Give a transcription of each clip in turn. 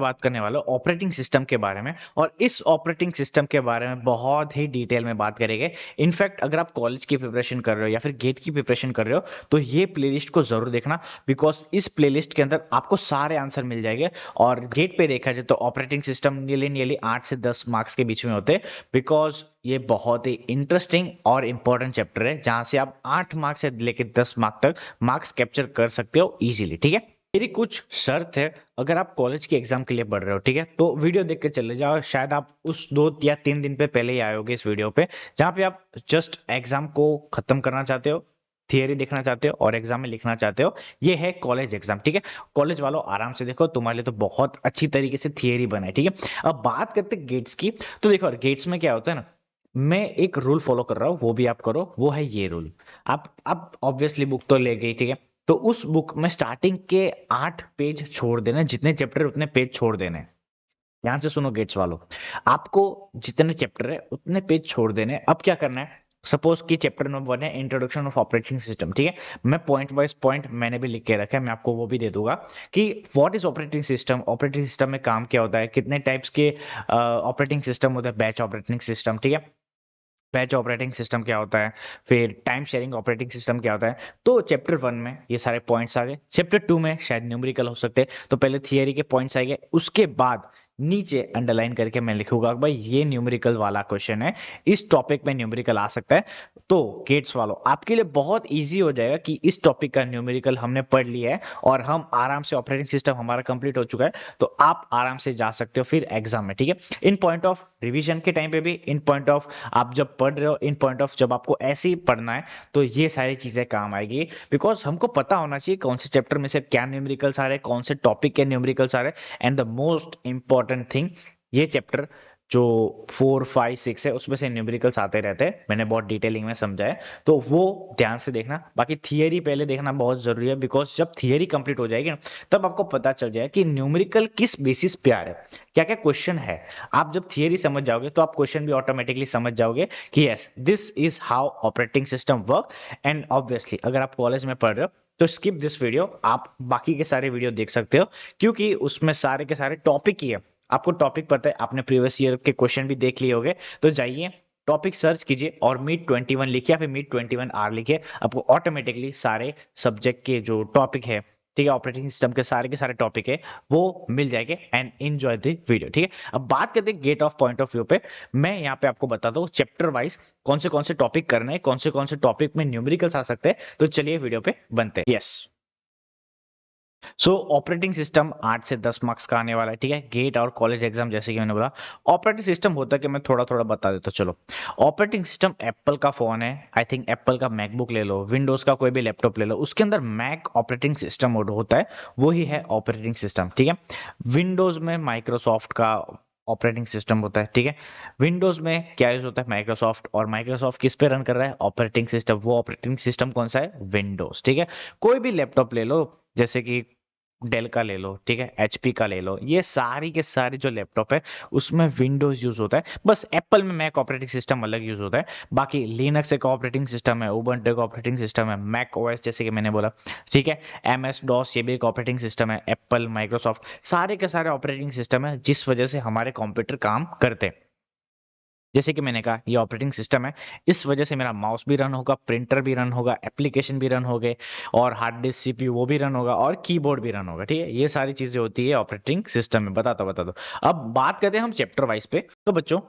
बात करने वाला हूँ ऑपरेटिंग सिस्टम के बारे में और इस ऑपरेटिंग सिस्टम के बारे में बहुत ही डिटेल में बात करेंगे। इनफैक्ट अगर आप कॉलेज की प्रिपरेशन कर रहे हो या फिर गेट की प्रिपरेशन कर रहे हो तो ये प्लेलिस्ट को जरूर देखना, बिकॉज इस प्लेलिस्ट के अंदर आपको सारे आंसर मिल जाएंगे। और गेट पे देखा जाए तो ऑपरेटिंग सिस्टम नियरली 8 से 10 मार्क्स के बीच में होते हैं, बिकॉज ये बहुत ही इंटरेस्टिंग और इंपॉर्टेंट चैप्टर है जहां से आप 8 मार्क्स से लेकर 10 मार्क्स तक मार्क्स कैप्चर कर सकते हो इजीली। ठीक है, मेरी कुछ शर्त है। अगर आप कॉलेज के एग्जाम के लिए पढ़ रहे हो, ठीक है, तो वीडियो देख के चले जाओ। शायद आप उस 2 या 3 दिन पे पहले ही आए होगे इस वीडियो पे, जहां पे आप जस्ट एग्जाम को खत्म करना चाहते हो, थियरी देखना चाहते हो और एग्जाम में लिखना चाहते हो। ये है कॉलेज एग्जाम। ठीक है, कॉलेज वालों आराम से देखो, तुम्हारे लिए तो बहुत अच्छी तरीके से थियरी बना है। ठीक है, अब बात करते गेट्स की। तो देखो गेट्स में क्या होता है ना, मैं एक रूल फॉलो कर रहा हूँ, वो भी आप करो। वो है ये रूल, आप ऑब्वियसली बुक तो ले गई, ठीक है, तो उस बुक में स्टार्टिंग के 8 पेज छोड़ देना, जितने चैप्टर उतने पेज छोड़ देने। ध्यान से सुनो गेट्स वालों, आपको जितने चैप्टर है उतने पेज छोड़ देने। अब क्या करना है, सपोज कि चैप्टर नंबर 1 है इंट्रोडक्शन ऑफ ऑपरेटिंग सिस्टम। ठीक है, मैं पॉइंट वाइज पॉइंट मैंने भी लिख के रखा है, मैं आपको वो भी दे दूंगा कि what is operating system, operating system में काम क्या होता है, कितने टाइप्स के ऑपरेटिंग सिस्टम होता है, बैच ऑपरेटिंग सिस्टम, ठीक है, बैच ऑपरेटिंग सिस्टम क्या होता है, फिर टाइम शेयरिंग ऑपरेटिंग सिस्टम क्या होता है। तो चैप्टर 1 में ये सारे पॉइंट्स आ गए। चैप्टर 2 में शायद न्यूमेरिकल हो सकते हैं, तो पहले थियरी के पॉइंट्स आ गए, उसके बाद नीचे अंडरलाइन करके मैं लिखूंगा भाई ये न्यूमेरिकल वाला क्वेश्चन है, इस टॉपिक में न्यूमेरिकल आ सकता है। तो गेट्स वालों आपके लिए बहुत इजी हो जाएगा कि इस टॉपिक का न्यूमेरिकल हमने पढ़ लिया है और हम आराम से, ऑपरेटिंग सिस्टम हमारा कंप्लीट हो चुका है, तो आप आराम से जा सकते हो फिर एग्जाम में। ठीक है, इन पॉइंट ऑफ रिवीजन के टाइम पे भी, इन पॉइंट ऑफ आप जब पढ़ रहे हो, इन पॉइंट ऑफ जब आपको ऐसे ही पढ़ना है, तो ये सारी चीजें काम आएगी। बिकॉज हमको पता होना चाहिए कौन से चैप्टर में से क्या न्यूमेरिकल्स आ रहे हैं, कौन से टॉपिक के न्यूमेरिकल्स आ रहे हैं। And the most important thing, ये चैप्टर जो 4, 5, 6 है उसमें से न्यूमेरिकल्स आते रहते हैं, मैंने बहुत डिटेलिंग में समझा है, तो वो ध्यान से देखना। बाकी थियरी पहले देखना बहुत जरूरी है, बिकॉज जब थियरी कंप्लीट हो जाएगी ना, तब आपको पता चल जाए कि न्यूमेरिकल किस बेसिस पे आ रहा है, क्या क्या क्वेश्चन है। आप जब थियरी समझ जाओगे तो आप क्वेश्चन भी ऑटोमेटिकली समझ जाओगे कि yes this is how operating system work. And obviously अगर आप कॉलेज में पढ़ रहे हो तो स्किप दिस वीडियो, आप बाकी के सारे वीडियो देख सकते हो, क्योंकि उसमें सारे के सारे टॉपिक ही है। आपको टॉपिक पता है, आपने प्रीवियस ईयर के क्वेश्चन भी देख लिए होंगे, तो जाइए टॉपिक सर्च कीजिए और मीट 21 लिखिए या फिर मीट 21 आर लिखिए, आपको ऑटोमेटिकली सारे सब्जेक्ट के जो टॉपिक है, ठीक है, ऑपरेटिंग सिस्टम के सारे टॉपिक है, वो मिल जाएंगे। And enjoy the video. ठीक है, अब बात करते हैं GATE of point of view पे। मैं यहाँ पे आपको बताता हूँ चैप्टर वाइज कौन से टॉपिक करने हैं, कौन से टॉपिक में न्यूमेरिकल्स आ सकते हैं। तो चलिए वीडियो पे बनते हैं। यस, सो ऑपरेटिंग सिस्टम 8 से 10 मार्क्स का आने वाला है। ठीक है, गेट और कॉलेज एग्जाम जैसे कि मैंने बोला। ऑपरेटिंग सिस्टम होता है कि मैं थोड़ा थोड़ा बता देता हूँ। चलो, ऑपरेटिंग सिस्टम एप्पल का फोन है, आई थिंक एप्पल का मैकबुक ले लो, विंडोज का कोई भी लैपटॉप ले लो, उसके अंदर मैक ऑपरेटिंग सिस्टम मोड होता है, वही है ऑपरेटिंग सिस्टम। ठीक है, विंडोज में माइक्रोसॉफ्ट का ऑपरेटिंग सिस्टम होता है। ठीक है, विंडोज में क्या यूज होता है, माइक्रोसॉफ्ट, और माइक्रोसॉफ्ट किस पे रन कर रहा है, ऑपरेटिंग सिस्टम। वो ऑपरेटिंग सिस्टम कौन सा है, विंडोज। ठीक है, कोई भी लैपटॉप ले लो, जैसे कि डेल का ले लो, ठीक है, एचपी का ले लो, ये सारी के सारे जो लैपटॉप है उसमें विंडोज यूज होता है। बस एप्पल में मैक ऑपरेटिंग सिस्टम अलग यूज होता है। बाकी लिनक्स एक ऑपरेटिंग सिस्टम है, उबंटू एक ऑपरेटिंग सिस्टम है, मैक ओएस जैसे कि मैंने बोला, ठीक है, एमएस डॉस ये भी एक ऑपरेटिंग सिस्टम है, एप्पल, माइक्रोसॉफ्ट, सारे के सारे ऑपरेटिंग सिस्टम है जिस वजह से हमारे कंप्यूटर काम करते हैं। जैसे कि मैंने कहा ये ऑपरेटिंग सिस्टम है, इस वजह से मेरा माउस भी रन होगा, प्रिंटर भी रन होगा, एप्लीकेशन भी रन होगे, और हार्ड डिस्क सीपीयू वो भी रन होगा, और कीबोर्ड भी रन होगा। ठीक है, ये सारी चीजें होती है ऑपरेटिंग सिस्टम में। बता दो। अब बात करते हैं हम चैप्टर वाइज पे। तो बच्चों,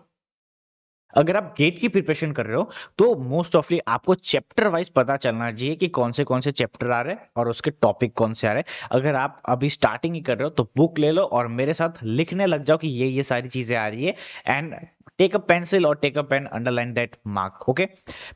अगर आप गेट की प्रिपरेशन कर रहे हो तो मोस्ट ऑफली आपको चैप्टर वाइज पता चलना चाहिए कि कौन से चैप्टर आ रहे हैं और उसके टॉपिक कौन से आ रहे हैं। अगर आप अभी स्टार्टिंग ही कर रहे हो तो बुक ले लो और मेरे साथ लिखने लग जाओ कि ये सारी चीजें आ रही है। एंड टेक अ पेंसिल और take a pen, underline that mark. Okay,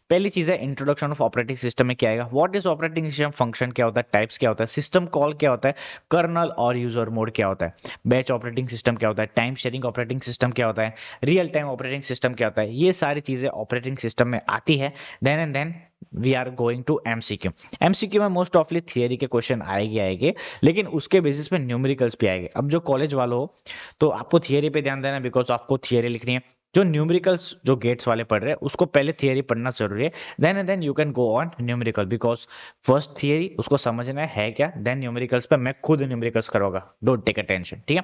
पहली चीज है इंट्रोडक्शन ऑफ ऑपरेटिंग सिस्टम में क्या आएगा, what is operating system, function क्या होता है, टाइप्स क्या होता है, सिस्टम कॉल क्या होता है, कर्नल और यूजर मोड क्या होता है, बैच ऑपरेटिंग सिस्टम क्या होता है, टाइम शेयरिंग ऑपरेटिंग सिस्टम क्या होता है, रियल टाइम ऑपरेटिंग सिस्टम क्या होता है। ये सारी चीजें ऑपरेटिंग सिस्टम में आती है। Then and then we are going to MCQ. MCQ में मोस्ट ऑफली थियरी के क्वेश्चन आएंगे, लेकिन उसके बेसिस पे न्यूमेरिकल्स भी आएंगे। अब जो कॉलेज वालों हो तो आपको थियरी पे ध्यान देना, बिकॉज आपको थियरी लिखनी है। जो न्यूमेरिकल्स जो गेट्स वाले पढ़ रहे हैं उसको पहले थियरी पढ़ना जरूरी है, then and then you can go on numerical, because first theory उसको समझना है क्या, देन न्यूमेरिकल्स पे मैं खुद न्यूमेरिकल्स करूंगा, डोंट टेक अ टेंशन। ठीक है,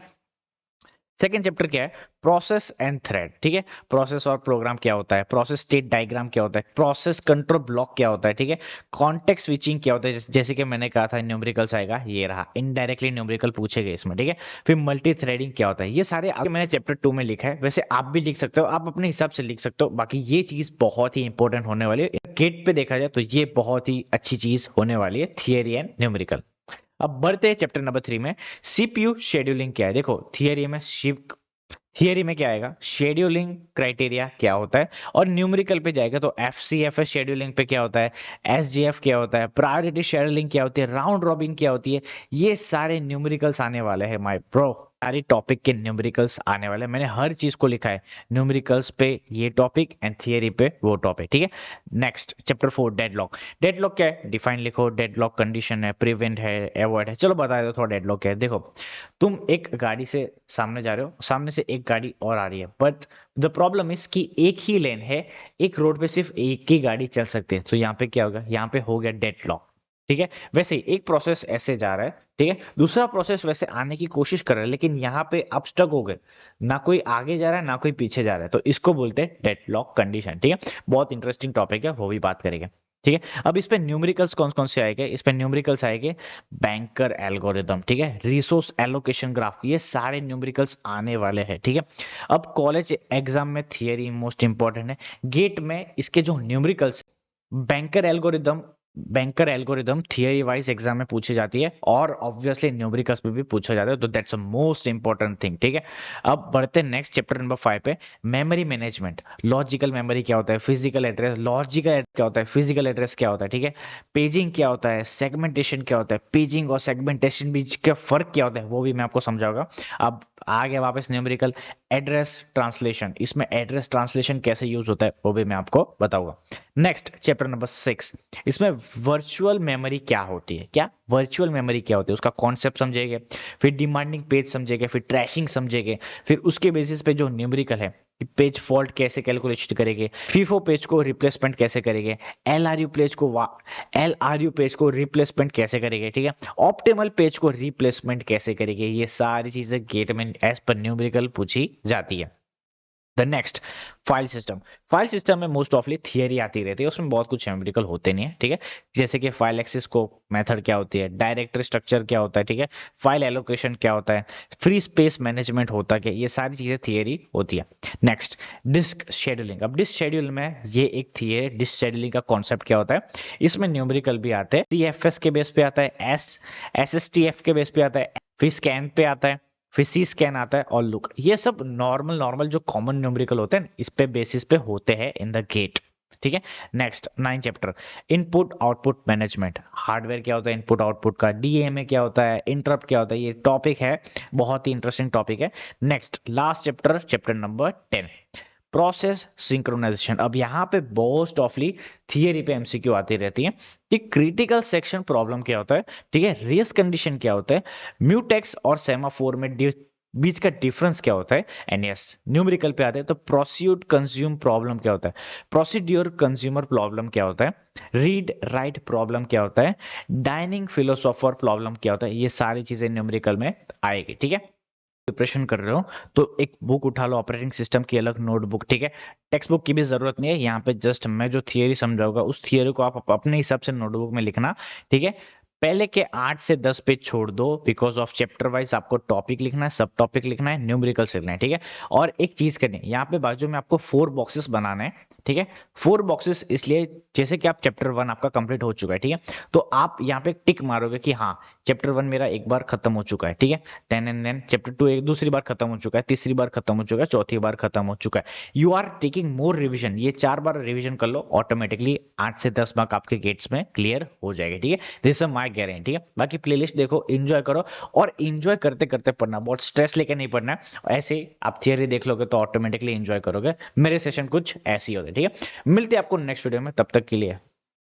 सेकेंड चैप्टर क्या है, प्रोसेस एंड थ्रेड, ठीक है। प्रोसेस और प्रोग्राम क्या होता है, प्रोसेस स्टेट डायग्राम क्या होता है, प्रोसेस कंट्रोल ब्लॉक क्या होता है, ठीक है। कॉन्टेक्स्ट स्विचिंग क्या होता है, जैसे कि मैंने कहा था न्यूमेरिकल्स आएगा, ये रहा, इनडायरेक्टली न्यूमेरिकल पूछे गए इसमें, ठीक है। फिर मल्टी थ्रेडिंग क्या होता है, ये सारे आगे मैंने चैप्टर 2 में लिखा है, वैसे आप भी लिख सकते हो, आप अपने हिसाब से लिख सकते हो। बाकी ये चीज बहुत ही इंपॉर्टेंट होने वाली है, गेट पे देखा जाए तो ये बहुत ही अच्छी चीज होने वाली है, थियरी एंड न्यूमेरिकल। अब बढ़ते हैं चैप्टर नंबर 3 में, सीपीयू शेड्यूलिंग क्या है। देखो थियरी में क्या आएगा, शेड्यूलिंग क्राइटेरिया क्या होता है, और न्यूमेरिकल पे जाएगा तो एफसीएफएस शेड्यूलिंग पे क्या होता है, एसजीएफ क्या होता है, प्रायोरिटी शेड्यूलिंग क्या होती है, राउंड रॉबिन क्या होती है, ये सारे न्यूमेरिकल्स आने वाले हैं माय ब्रो। सारी टॉपिक के न्यूमेरिकल्स आने वाले हैं, मैंने हर चीज को लिखा है, न्यूमेरिकल्स पे ये टॉपिक एंड थियरी पे वो टॉपिक, ठीक है। Next chapter 4, deadlock. डेडलॉक क्या है, डिफाइन लिखो, डेडलॉक कंडीशन है, प्रिवेंट है, अवॉइड है। चलो बता दो थोड़ा डेडलॉक क्या है। देखो, तुम एक गाड़ी से सामने जा रहे हो, सामने से एक गाड़ी और आ रही है, बट द प्रॉब्लम इज कि एक ही लेन है, एक रोड पे सिर्फ एक ही गाड़ी चल सकती है, तो यहाँ पे क्या होगा, यहाँ पे हो गया डेडलॉक, ठीक है। वैसे ही एक प्रोसेस ऐसे जा रहा है, ठीक है, दूसरा प्रोसेस वैसे आने की कोशिश कर रहा है, लेकिन यहाँ पे आप स्टक हो गए, ना कोई आगे जा रहा है ना कोई पीछे जा रहा है, तो इसको बोलते हैं डेडलॉक कंडीशन, ठीक है। बहुत इंटरेस्टिंग टॉपिक है, वो भी बात करेंगे, ठीक है। अब इस पे न्यूमेरिकल्स कौन कौन से आएंगे, इस पे न्यूमेरिकल्स आएंगे बैंकर एल्गोरिदम, ठीक है, रिसोर्स एलोकेशन ग्राफ, ये सारे न्यूमेरिकल्स आने वाले हैं, ठीक है। अब कॉलेज एग्जाम में थियरी मोस्ट इंपॉर्टेंट है, गेट में इसके जो numericals, banker algorithm, banker algorithm theory wise exam में पूछी जाती है, और ऑब्वियसली न्यूमेरिकल्स में भी पूछा जाता है, तो that's a most important thing, ठीक है। अब बढ़ते हैं नेक्स्ट चैप्टर नंबर 5 पे, मेमोरी मैनेजमेंट। लॉजिकल मेमोरी क्या होता है, फिजिकल एड्रेस, लॉजिकल एड्रेस क्या होता है, फिजिकल एड्रेस क्या होता है, ठीक है। पेजिंग क्या होता है, सेगमेंटेशन क्या होता है, पेजिंग और सेगमेंटेशन बीच का फर्क क्या होता है, वो भी मैं आपको समझाऊंगा। अब आ गया वापस न्यूमेरिकल, एड्रेस ट्रांसलेशन, इसमें एड्रेस ट्रांसलेशन कैसे यूज होता है वो भी मैं आपको बताऊंगा। नेक्स्ट चैप्टर नंबर 6, इसमें वर्चुअल मेमोरी क्या होती है, क्या वर्चुअल मेमोरी क्या होती है, उसका कॉन्सेप्ट समझेंगे, फिर डिमांडिंग पेज समझेंगे, फिर ट्रैशिंग समझेगे, फिर उसके बेसिस पे जो न्यूमेरिकल है, पेज फॉल्ट कैसे कैलकुलेशन करेंगे, फीफो पेज को रिप्लेसमेंट कैसे करेंगे, एल आर यू पेज को रिप्लेसमेंट कैसे करेंगे, ठीक है, ऑप्टिमल पेज को रिप्लेसमेंट कैसे करेंगे, ये सारी चीजें गेट में एज पर न्यूमेरिकल पूछी जाती है। The next, file system. File system में मोस्ट ऑफली थियरी आती रहती है, उसमें बहुत कुछ न्यूमेरिकल होते नहीं है, ठीक है। जैसे कि फाइल एक्सेस को मेथड क्या होती है, डायरेक्टरी स्ट्रक्चर क्या होता है, ठीक है, फाइल एलोकेशन क्या होता है, फ्री स्पेस मैनेजमेंट होता है, ये सारी चीजें थियरी होती है। Next, disk scheduling. अब डिस्क शेड्यूल में ये एक थियरी, डिस्क शेड्यूलिंग का कॉन्सेप्ट क्या होता है, इसमें न्यूमेरिकल भी आते हैं, सीएफएस के बेस पे आता है, एसएसटीएफ के बेस पे आता है, फिर स्कैन पे आता है, फिर सी स्कैन आता है, और लुक, ये सब नॉर्मल नॉर्मल जो कॉमन न्यूमेरिकल होते हैं इस पे बेसिस पे होते हैं इन द गेट, ठीक है। Next 9 chapter, input output management. Hardware क्या होता है, इनपुट आउटपुट का, डीएमए क्या होता है, इंटरप्ट क्या होता है, ये टॉपिक है, बहुत ही इंटरेस्टिंग टॉपिक है। Next last chapter, chapter number 10, process synchronization. अब यहाँ पे मोस्ट ऑफली थियरी पे एमसीक्यू आती रहती है कि क्रिटिकल सेक्शन प्रॉब्लम क्या होता है, ठीक है, रेस कंडीशन क्या होता है, म्यूटेक्स और सेमाफोर में बीच का डिफरेंस क्या होता है, एंड यस न्यूमेरिकल पे आते हैं तो प्रोसीड कंज्यूम प्रॉब्लम क्या होता है, प्रोसीड्यूर कंज्यूमर प्रॉब्लम क्या होता है, रीड राइट प्रॉब्लम क्या होता है, डाइनिंग फिलोसोफर प्रॉब्लम क्या होता है, ये सारी चीजें न्यूमेरिकल में आएगी, ठीक है। प्रिपरेशन कर रहे हो तो एक बुक उठा लो, ऑपरेटिंग सिस्टम की अलग नोटबुक, ठीक है, टेक्स्ट बुक की भी जरूरत नहीं है, यहाँ पे जस्ट मैं जो थियरी समझाऊंगा उस थियरी को आप अपने हिसाब से नोटबुक में लिखना, ठीक है। पहले के 8 से 10 पेज छोड़ दो, बिकॉज ऑफ चैप्टर वाइज आपको टॉपिक लिखना है, सब टॉपिक लिखना है, न्यूमेरिकल्स लिखना है, ठीक है। और एक चीज करनी है, यहाँ पे बाजू में आपको 4 बॉक्सेस बनाने हैं, ठीक है। 4 बॉक्सेस इसलिए, जैसे कि आप चैप्टर 1 आपका कंप्लीट हो चुका है, ठीक है, तो आप यहाँ पे टिक मारोगे कि हाँ चैप्टर 1 मेरा एक बार खत्म हो चुका है, ठीक है, देन चैप्टर 2 एक दूसरी बार खत्म हो चुका है, तीसरी बार खत्म हो चुका है, चौथी बार खत्म हो चुका है, you are taking more revision, ये 4 बार रिविजन कर लो, ऑटोमेटिकली 8 से 10 मार्क आपके गेट्स में क्लियर हो जाएगा, ठीक है, दिस इज माय गारंटी, ठीक है। बाकी प्लेलिस्ट देखो, एंजॉय करो, और एंजॉय करते करते पढ़ना, बहुत स्ट्रेस लेके नहीं पढ़ना है, ऐसे आप थियरी देख लोगे तो ऑटोमेटिकली एंजॉय करोगे, मेरे सेशन कुछ ऐसे ही होते, ठीक है। मिलते हैं आपको नेक्स्ट वीडियो में, तब तक के लिए